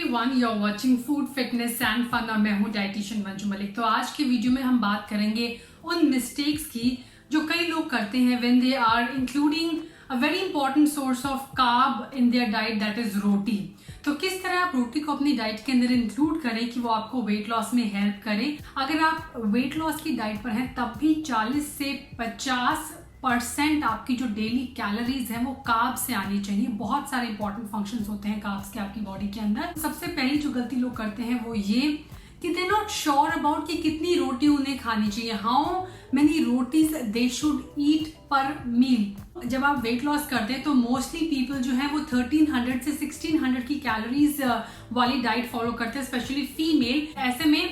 Everyone, you are watching food fitness and fun और मैं हूं डाइटिशियन मंजू मलिक। तो आज के वीडियो में हम बात करेंगे उन मिस्टेक्स की जो कई लोग करते हैं when they are including a very important source of carb in their diet, that is roti. तो किस तरह आप रोटी को अपनी डाइट के अंदर इंक्लूड करें कि वो आपको वेट लॉस में हेल्प करे। अगर आप वेट लॉस की डाइट पर हैं तब भी 40 से 50% आपकी जो डेली कैलोरीज है वो कार्ब से आनी चाहिए। बहुत सारे इंपॉर्टेंट फंक्शंस होते हैं कार्ब्स के आपकी बॉडी के अंदर। सबसे पहली जो गलती लोग करते हैं वो ये कि दे नॉट श्योर अबाउट कि कितनी रोटी उन्हें खानी चाहिए, how many rotis they should eat पर मील। जब आप वेट लॉस करते हैं तो मोस्टली पीपल जो है वो 1300 से 1600 की कैलोरीज वाली डाइट फॉलो करते हैं, स्पेशली फीमेल। ऐसे में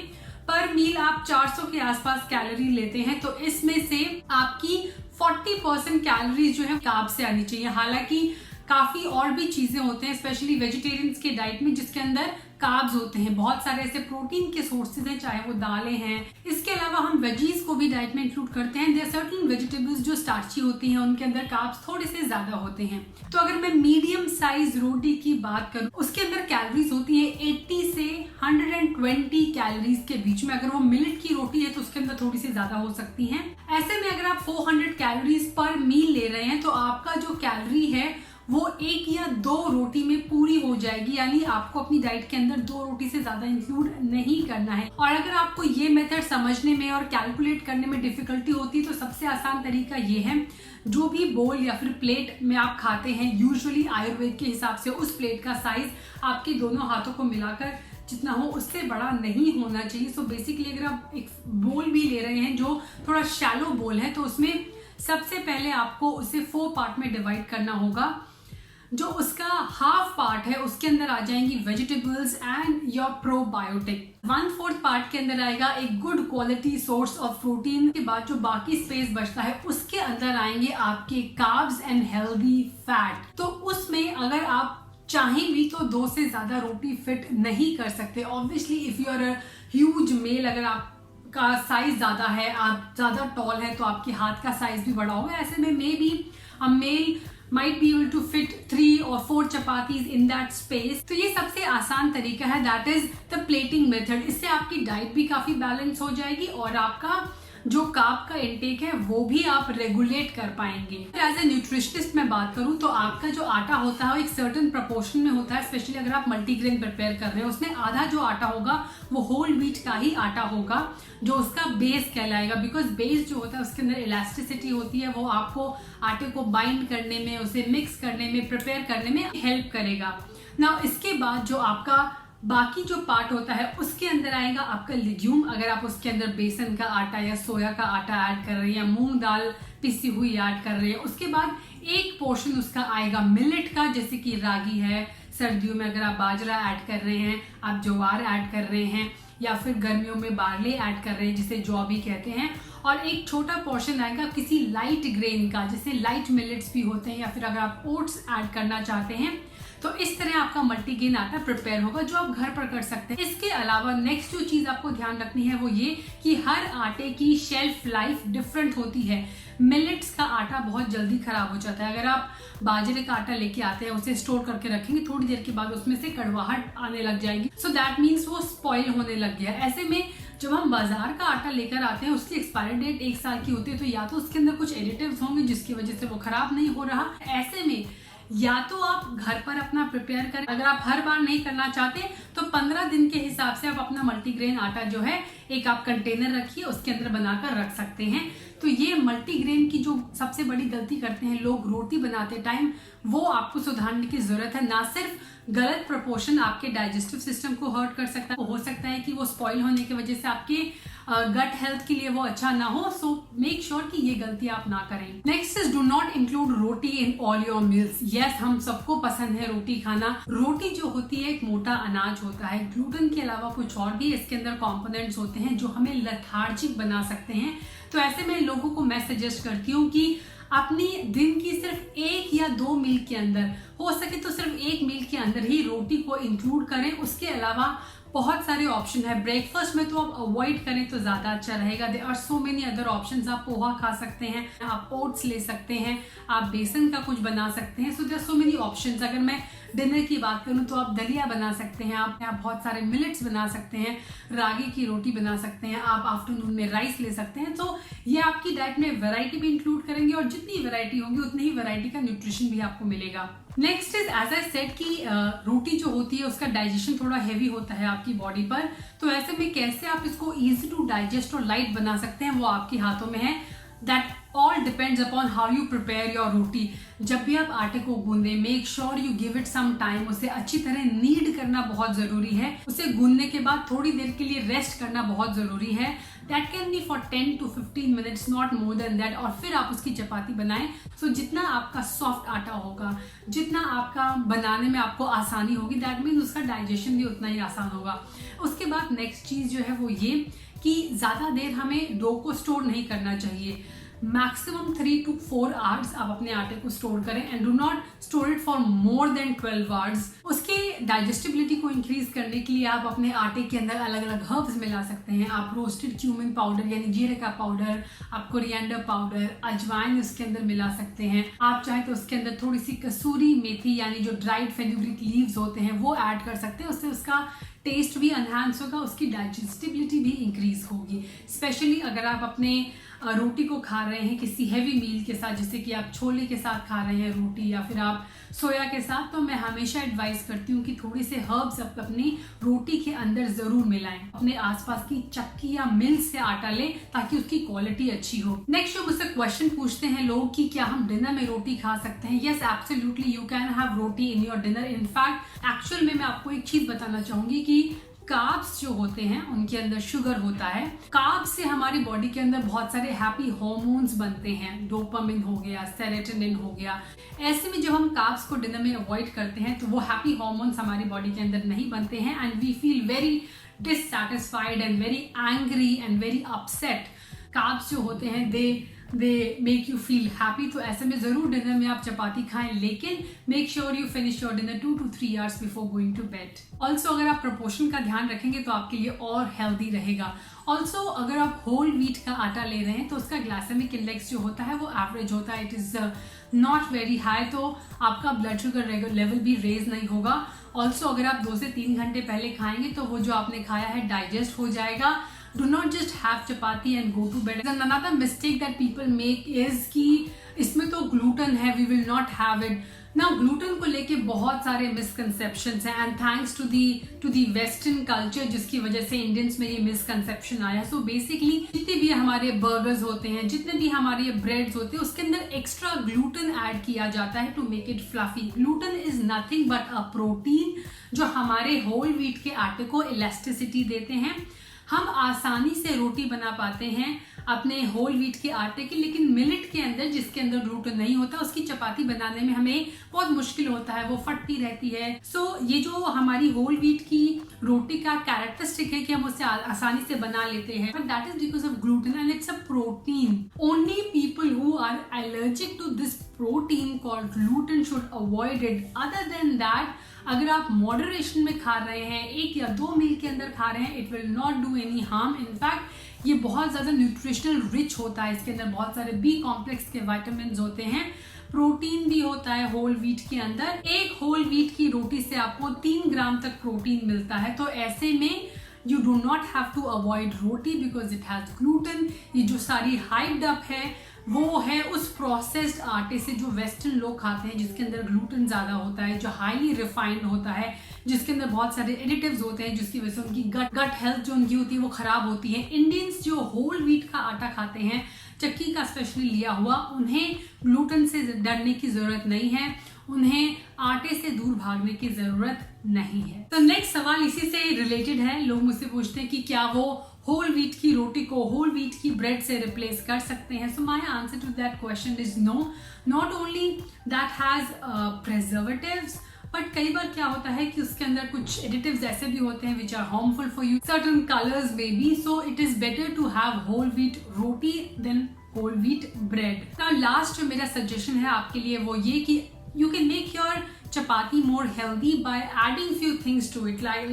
पर मील आप 400 के आसपास कैलोरी लेते हैं, तो इसमें से आपकी 40% कैलोरीज जो है कार्ब से आनी चाहिए। हालांकि काफी और भी चीजें होते हैं स्पेशली वेजिटेरियंस के डाइट में जिसके अंदर कार्ब्स होते हैं। बहुत सारे ऐसे प्रोटीन के सोर्सेज हैं, चाहे वो दालें हैं। इसके अलावा हम वेजीज को भी डाइट में इंक्लूड करते हैं। देयर सर्टेन वेजिटेबल्स जो स्टार्ची होती हैं उनके अंदर कार्ब्स थोड़े से ज्यादा होते हैं। तो अगर मैं मीडियम साइज रोटी की बात करूं उसके अंदर कैलोरीज होती है 80 से 120 कैलोरीज के बीच में। अगर वो मिलेट की रोटी है तो उसके अंदर थोड़ी सी ज्यादा हो सकती है। ऐसे में अगर आप 400 कैलोरीज पर मील ले रहे हैं तो आपका जो कैलोरी है वो 1 या 2 रोटी में पूरी हो जाएगी, यानी आपको अपनी डाइट के अंदर 2 रोटी से ज्यादा इंक्लूड नहीं करना है। और अगर आपको ये मेथड समझने में और कैलकुलेट करने में डिफिकल्टी होती है तो सबसे आसान तरीका ये है, जो भी बोल या फिर प्लेट में आप खाते हैं यूजुअली आयुर्वेद के हिसाब से उस प्लेट का साइज आपके दोनों हाथों को मिलाकर जितना हो उससे बड़ा नहीं होना चाहिए। सो बेसिकली अगर आप एक बोल भी ले रहे हैं जो थोड़ा शैलो बोल है तो उसमें सबसे पहले आपको उसे 4 पार्ट में डिवाइड करना होगा। जो उसका हाफ पार्ट है उसके अंदर आ जाएंगी vegetables and your probiotic. 1/4 part के अंदर आएगा एक good quality source of protein. के बाद जो बाकी स्पेस बचता है उसके अंदर आएंगे आपके कार्ब्स एंड हेल्दी फैट। तो उसमें अगर आप चाहें भी तो 2 से ज्यादा रोटी फिट नहीं कर सकते। Obviously if you are a huge male, अगर आप का साइज ज्यादा है, आप ज्यादा टॉल है तो आपके हाथ का साइज भी बड़ा होगा। ऐसे में may be a male might be able to fit 3 or 4 chapatis in that space। तो ये सबसे आसान तरीका है, that is the plating method। इससे आपकी डाइट भी काफी बैलेंस हो जाएगी और आपका जो कार्ब का इंटेक है वो भी आप रेगुलेट कर पाएंगे। एज ए न्यूट्रिशनिस्ट मैं बात करूं तो आपका जो आटा होता है वो एक सर्टेन प्रोपोर्शन में होता है। स्पेशली अगर आप मल्टीग्रेन प्रिपेयर कर रहे हैं उसमें आधा जो आटा होगा वो होल व्हीट का ही आटा होगा जो उसका बेस कहलाएगा। बिकॉज बेस जो होता है उसके अंदर इलास्टिसिटी होती है, वो आपको आटे को बाइंड करने में, उसे मिक्स करने में, प्रिपेयर करने में हेल्प करेगा ना। इसके बाद जो आपका बाकी जो पार्ट होता है उसके अंदर आएगा आपका लिग्यूम। अगर आप उसके अंदर बेसन का आटा या सोया का आटा ऐड कर रहे हैं या मूंग दाल पिसी हुई ऐड कर रहे हैं, उसके बाद एक पोर्शन उसका आएगा मिलेट का, जैसे कि रागी है। सर्दियों में अगर आप बाजरा ऐड कर रहे हैं, आप ज्वार ऐड कर रहे हैं या फिर गर्मियों में बार्ले ऐड कर रहे हैं जिसे जौ भी कहते हैं। और एक छोटा पोर्शन आएगा किसी लाइट ग्रेन का, जैसे लाइट मिलेट्स भी होते हैं, या फिर अगर आप ओट्स ऐड करना चाहते हैं तो इस तरह आपका मल्टीग्रेन आटा प्रिपेयर होगा जो आप घर पर कर सकते हैं। इसके अलावा नेक्स्ट जो चीज आपको ध्यान रखनी है वो ये कि हर आटे की शेल्फ लाइफ डिफरेंट होती है। मिलेट्स का आटा बहुत जल्दी खराब हो जाता है। अगर आप बाजरे का आटा लेके आते हैं उसे स्टोर करके रखेंगे, थोड़ी देर के बाद उसमें से कड़वाहट आने लग जाएगी, सो दैट मीन्स वो स्पॉइल होने लग गया। ऐसे में जब हम बाजार का आटा लेकर आते हैं उसकी एक्सपायरी डेट 1 साल की होती है, तो या तो उसके अंदर कुछ एडिटिव्स होंगे जिसकी वजह से वो खराब नहीं हो रहा। ऐसे में या तो आप घर पर अपना प्रिपेयर करें, अगर आप हर बार नहीं करना चाहते तो 15 दिन के हिसाब से आप अपना मल्टीग्रेन आटा जो है एक आप कंटेनर रखिए, उसके अंदर बनाकर रख सकते हैं। तो ये मल्टीग्रेन की जो सबसे बड़ी गलती करते हैं लोग रोटी बनाते टाइम, वो आपको सुधारने की जरूरत है। ना सिर्फ गलत प्रोपोर्शन आपके डाइजेस्टिव सिस्टम को हर्ट कर सकता है, हो सकता है कि वो स्पॉइल होने की वजह से आपके गट हेल्थ के लिए वो अच्छा ना हो। सो मेक श्योर कि ये गलती आप ना करें। Next is do not include roti in all your meals. Yes, हम सबको पसंद है रोटी खाना। रोटी जो होती है एक मोटा अनाज होता है, ग्लूटेन के अलावा कुछ और भी इसके अंदर कंपोनेंट्स होते हैं जो हमें लेथार्जिक बना सकते हैं। तो ऐसे में लोगों को मैं सजेस्ट करती हूँ कि अपनी दिन की सिर्फ 1 या 2 मील के अंदर, हो सके तो सिर्फ 1 मील के अंदर ही रोटी को इंक्लूड करें। उसके अलावा बहुत सारे ऑप्शन है। ब्रेकफास्ट में तो आप अवॉइड करें तो ज्यादा अच्छा रहेगा। There are so many other options. आप पोहा खा सकते हैं, आप ओट्स ले सकते हैं, आप बेसन का कुछ बना सकते हैं। So there are so many options. अगर मैं डिनर की बात करूं तो आप दलिया बना सकते हैं, आप बहुत सारे मिलेट्स बना सकते हैं, रागी की रोटी बना सकते हैं, आप आफ्टरनून में राइस ले सकते हैं। तो ये आपकी डाइट में वैरायटी भी इंक्लूड करेंगे और जितनी वैरायटी होगी उतनी ही वैरायटी का न्यूट्रिशन भी आपको मिलेगा। Next is as I said कि रोटी जो होती है उसका डाइजेशन थोड़ा हैवी होता है आपकी बॉडी पर, तो ऐसे में कैसे आप इसको इजी टू डाइजेस्ट और लाइट बना सकते हैं वो आपके हाथों में है। That all depends upon how you prepare your roti. जब भी आप आटे को गूंदे, make sure you give it some time, उसे अच्छी तरह नीड करना बहुत जरूरी है। उसे गूंदने के बाद थोड़ी देर के लिए रेस्ट करना बहुत जरूरी है। That can be for 10 to 15 minutes, not more than that. और फिर आप उसकी चपाती बनाएं। सो जितना आपका सॉफ्ट आटा होगा, जितना आपका बनाने में आपको आसानी होगी, दैट मीन्स उसका डाइजेशन भी उतना ही आसान होगा। उसके बाद नेक्स्ट चीज जो है वो ये कि ज्यादा देर हमें डो को स्टोर नहीं करना चाहिए। मैक्सिमम 3 to 4 आवर्स आप अपने आटे को स्टोर करें and do not store it for more than 12 hours. उसके डाइजेस्टिबिलिटी को इंक्रीज करने के लिए आप अपने आटे के अंदर अलग अलग हर्ब्स मिला सकते हैं। आप रोस्टेड क्यूमिन पाउडर यानी जीरे का पाउडर, आप कोरिएंडर पाउडर, अजवाइन उसके अंदर मिला सकते हैं। आप चाहे तो उसके अंदर थोड़ी सी कसूरी मेथी यानी जो ड्राइड फेनुग्रीक लीव्स होते हैं वो ऐड कर सकते हैं। उससे उसका टेस्ट भी एनहांस होगा, उसकी डाइजेस्टिबिलिटी भी इंक्रीज होगी। स्पेशली अगर आप अपने रोटी को खा रहे हैं किसी हैवी मील के साथ, जैसे कि आप छोले के साथ खा रहे हैं रोटी या फिर आप सोया के साथ, तो मैं हमेशा एडवाइस करती हूँ कि थोड़े से हर्ब्स अपनी रोटी के अंदर जरूर मिलाएं। अपने आसपास की चक्की या मिल से आटा लें ताकि उसकी क्वालिटी अच्छी हो। नेक्स्ट जो मुझसे क्वेश्चन पूछते हैं लोग कि क्या हम डिनर में रोटी खा सकते हैं? Yes, absolutely you can have roti in your dinner. In fact actual में मैं आपको एक चीज बताना चाहूंगी कि कार्ब्स जो होते हैं उनके अंदर शुगर होता है। कार्ब्स से हमारी बॉडी के अंदर बहुत सारे हैप्पी हार्मोन्स बनते हैं, डोपामिन हो गया, सेरोटोनिन हो गया। ऐसे में जब हम कार्ब्स को डिनर में अवॉइड करते हैं तो वो हैप्पी हार्मोन्स हमारी बॉडी के अंदर नहीं बनते हैं and we feel very dissatisfied and very angry and very upset. Carbs जो होते हैं they make you feel happy. तो ऐसे में जरूर डिनर में आप चपाती खाएं, लेकिन make sure you finish your dinner 2 to 3 hours before going to bed. Also अगर आप प्रोपोर्शन का ध्यान रखेंगे तो आपके लिए और हेल्दी रहेगा। ऑल्सो अगर आप होल व्हीट का आटा ले रहे हैं तो उसका ग्लाइसेमिक इंडेक्स जो होता है वो एवरेज होता है, it is not very high, तो आपका ब्लड शुगर लेवल भी रेज नहीं होगा। ऑल्सो अगर आप 2 से 3 घंटे पहले खाएंगे तो वो जो आपने खाया है डाइजेस्ट हो जाएगा। Do not just have chapati and go to bed. And another mistake that people make is कि इसमें तो gluten है, we will not have it. Now gluten को लेके बहुत सारे misconceptions हैं and thanks to the western culture जिसकी वजह से Indians में ये misconception आया। So basically जितने भी हमारे burgers होते हैं, जितने भी हमारे breads होते हैं, उसके अंदर extra gluten add किया जाता है to make it fluffy. Gluten is nothing but a protein जो हमारे whole wheat के आटे को elasticity देते हैं। हम आसानी से रोटी बना पाते हैं अपने होल व्हीट के आटे की, लेकिन मिलेट के अंदर जिसके अंदर ग्लूटेन नहीं होता उसकी चपाती बनाने में हमें बहुत मुश्किल होता है, वो फटती रहती है। सो ये जो हमारी होल व्हीट की रोटी का कैरेक्टरिस्टिक है कि हम उसे आसानी से बना लेते हैं, but that is because of gluten and it's a protein. Only people who are allergic to this protein called gluten should avoid it. Other than that अगर आप मॉडरेशन में खा रहे हैं, 1 या 2 मील के अंदर खा रहे हैं, it will not do any harm. In fact ये बहुत ज्यादा न्यूट्रिशनल रिच होता है, इसके अंदर बहुत सारे बी कॉम्प्लेक्स के विटामिन होते हैं, प्रोटीन भी होता है होल व्हीट के अंदर। एक होल व्हीट की रोटी से आपको 3 ग्राम तक प्रोटीन मिलता है। तो ऐसे में you do not have to avoid roti because it has gluten। ये जो सारी हाइप्ड अप है वो है उस प्रोसेस्ड आटे से जो वेस्टर्न लोग खाते हैं, जिसके अंदर ग्लूटेन ज्यादा होता है, जो हाईली रिफाइंड होता है, जिसके अंदर बहुत सारे एडिटिव्स होते हैं, जिसकी वजह से उनकी गट हेल्थ जो उनकी होती है वो खराब होती है। इंडियंस जो होल व्हीट का आटा खाते हैं, चक्की का स्पेशली लिया हुआ, उन्हें ग्लूटेन से डरने की जरूरत नहीं है, उन्हें आटे से दूर भागने की जरूरत नहीं है। तो नेक्स्ट सवाल इसी से रिलेटेड है। लोग मुझसे पूछते हैं कि क्या वो होल व्हीट की रोटी को होल व्हीट की ब्रेड से रिप्लेस कर सकते हैं। So my answer to that question is no. Not only that has preservatives, but कई बार क्या होता है कि उसके अंदर कुछ एडिटिव्स ऐसे भी होते हैं which are harmful for you, certain colours may be. So it is better to have whole wheat roti than whole wheat bread. Now last जो मेरा सजेशन है आपके लिए वो ये कि you can make your chapati more healthy by adding few things to it, like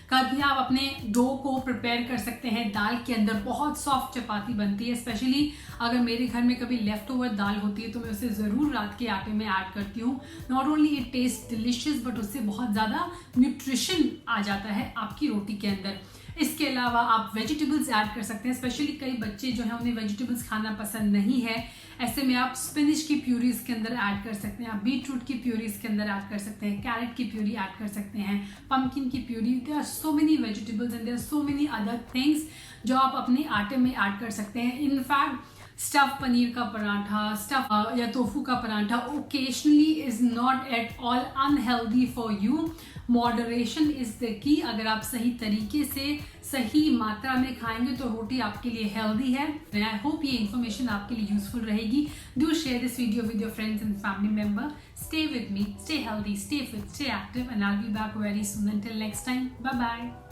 कभी आप अपने डो को प्रिपेयर कर सकते हैं दाल के अंदर, बहुत सॉफ्ट चपाती बनती है। स्पेशली अगर मेरे घर में कभी लेफ्ट ओवर दाल होती है तो मैं उसे ज़रूर रात के आटे में ऐड करती हूँ। Not only it taste delicious but उससे बहुत ज़्यादा न्यूट्रिशन आ जाता है आपकी रोटी के अंदर। इसके अलावा आप वेजिटेबल्स ऐड कर सकते हैं। स्पेशली कई बच्चे जो हैं उन्हें वेजिटेबल्स खाना पसंद नहीं है, ऐसे में आप स्पिनिच की प्यूरी इसके अंदर ऐड कर सकते हैं, आप बीटरूट की प्यूरी इसके अंदर ऐड कर सकते हैं, कैरेट की प्यूरी ऐड कर सकते हैं, पंपकिन की puree. There are so many vegetables and there are so many other things जो आप अपने आटे में ऐड कर सकते हैं। इनफैक्ट स्टफ पनीर का पराठा, स्टफ या टोफू का paratha occasionally is not at all unhealthy for you. Moderation is the key. अगर आप सही तरीके से सही मात्रा में खाएंगे तो रोटी आपके लिए हेल्दी है। आई होप ये इन्फॉर्मेशन आपके लिए यूजफुल रहेगी। Do share this video with your friends and family member. Stay with me, stay healthy, stay fit, stay active and I will be back very soon. Until next time, bye bye.